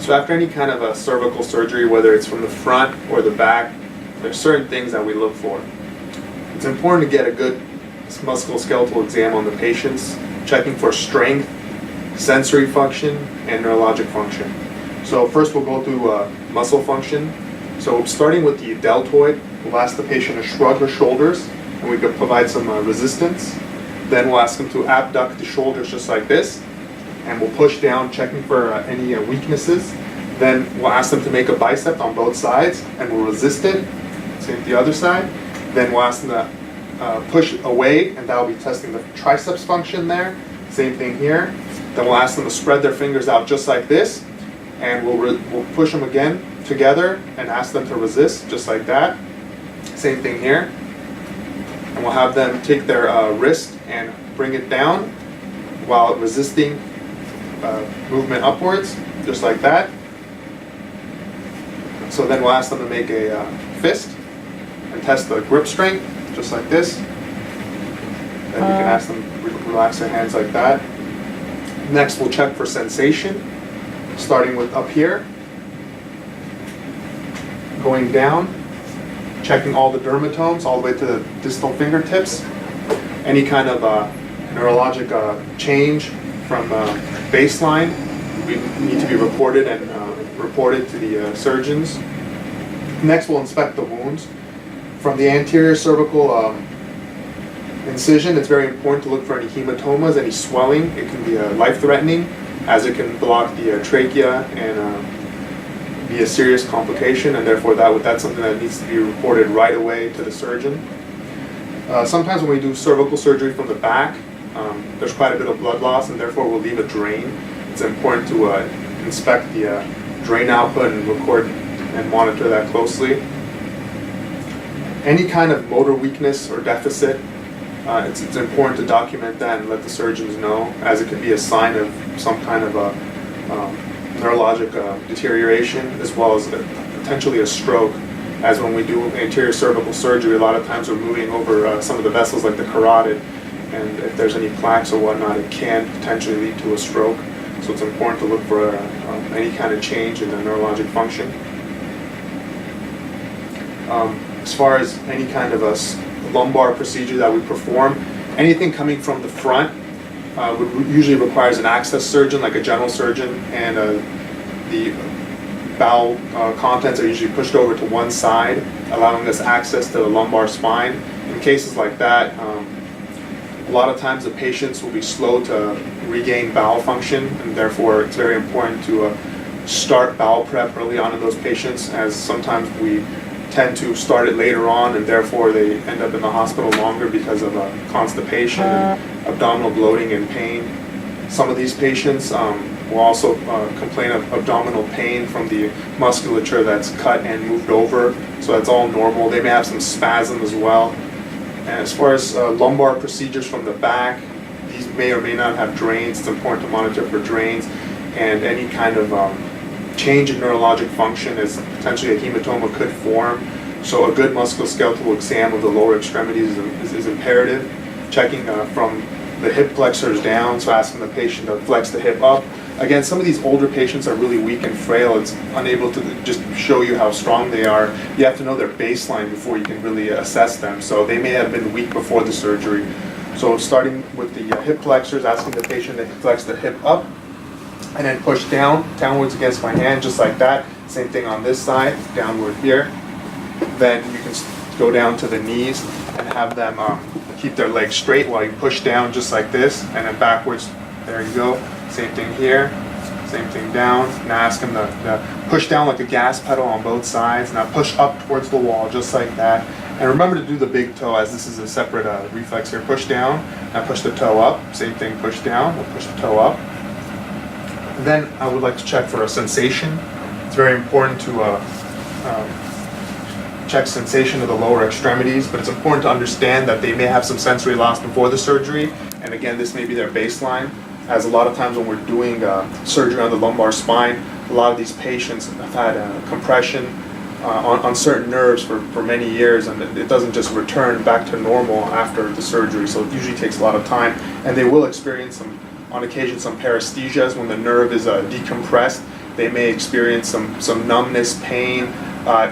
So after any kind of a cervical surgery, whether it's from the front or the back, there's certain things that we look for. It's important to get a good musculoskeletal exam on the patients, checking for strength, sensory function, and neurologic function. So first we'll go through muscle function. So starting with the deltoid, we'll ask the patient to shrug her shoulders, and we can provide some resistance. Then we'll ask them to abduct the shoulders just like this, and we'll push down, checking for any weaknesses. Then we'll ask them to make a bicep on both sides, and we'll resist it. Same with the other side. Then we'll ask them to push away, and that'll be testing the triceps function there. Same thing here. Then we'll ask them to spread their fingers out just like this, and we'll push them again together and ask them to resist just like that. Same thing here. And we'll have them take their wrist and bring it down while resisting movement upwards, just like that. So then we'll ask them to make a fist and test the grip strength, just like this. Then we can ask them to relax their hands like that. Next, we'll check for sensation, starting with up here, going down, checking all the dermatomes all the way to the distal fingertips. Any kind of neurologic change from baseline we need to be reported and reported to the surgeons. Next, we'll inspect the wounds. From the anterior cervical incision, it's very important to look for any hematomas, any swelling. It can be life-threatening, as it can block the trachea and be a serious complication, and therefore that's something that needs to be reported right away to the surgeon. Sometimes when we do cervical surgery from the back, there's quite a bit of blood loss, and therefore we'll leave a drain. It's important to inspect the drain output and record and monitor that closely. Any kind of motor weakness or deficit, it's important to document that and let the surgeons know, as it could be a sign of some kind of a neurologic deterioration, as well as potentially a stroke. As when we do anterior cervical surgery, a lot of times we're moving over some of the vessels like the carotid, and if there's any plaques or whatnot, it can potentially lead to a stroke. So it's important to look for any kind of change in the neurologic function. As far as any kind of a lumbar procedure that we perform, anything coming from the front usually requires an access surgeon, like a general surgeon, and the bowel contents are usually pushed over to one side, allowing us access to the lumbar spine. In cases like that, a lot of times the patients will be slow to regain bowel function, and therefore it's very important to start bowel prep early on in those patients, as sometimes we tend to start it later on, and therefore they end up in the hospital longer because of constipation, and abdominal bloating and pain. Some of these patients will also complain of abdominal pain from the musculature that's cut and moved over, so that's all normal. They may have some spasm as well. And as far as lumbar procedures from the back, these may or may not have drains. It's important to monitor for drains, and any kind of change in neurologic function, as potentially a hematoma could form. So a good musculoskeletal exam of the lower extremities is imperative. Checking from the hip flexors down, so asking the patient to flex the hip up. Again, some of these older patients are really weak and frail. It's unable to just show you how strong they are. You have to know their baseline before you can really assess them. So they may have been weak before the surgery. So starting with the hip flexors, asking the patient to flex the hip up, and then push downwards against my hand, just like that. Same thing on this side, downward here. Then you can go down to the knees and have them keep their legs straight while you push down, just like this, and then backwards. There you go. Same thing here. Same thing down. Now ask them to push down like a gas pedal on both sides. Now push up towards the wall, just like that. And remember to do the big toe, as this is a separate reflex here. Push down. Now push the toe up. Same thing. Push down. We'll push the toe up. Then I would like to check for a sensation. It's very important to check sensation of the lower extremities, but it's important to understand that they may have some sensory loss before the surgery, and again, this may be their baseline, as a lot of times when we're doing surgery on the lumbar spine, a lot of these patients have had compression on certain nerves for many years, and it doesn't just return back to normal after the surgery, so it usually takes a lot of time, and they will experience on occasion some paresthesias when the nerve is decompressed, They may experience some numbness, pain,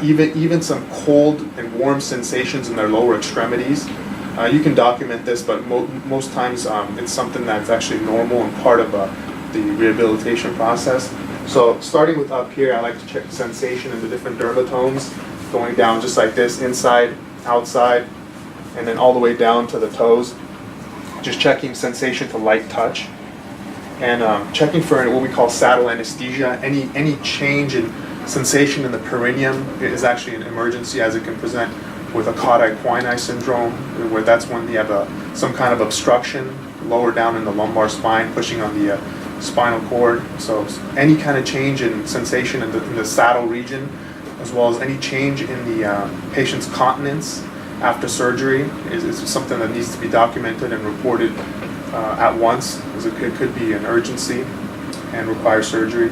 even some cold and warm sensations in their lower extremities. You can document this, but most times it's something that's actually normal and part of the rehabilitation process. So starting with up here, I like to check sensation in the different dermatomes, going down just like this, inside, outside, and then all the way down to the toes. Just checking sensation to light touch, and checking for what we call saddle anesthesia. Any change in sensation in the perineum is actually an emergency, as it can present with a cauda-equina syndrome, where that's when you have some kind of obstruction lower down in the lumbar spine, pushing on the spinal cord. So any kind of change in sensation in the saddle region, as well as any change in the patient's continence after surgery is something that needs to be documented and reported at once, as it could be an urgency and require surgery.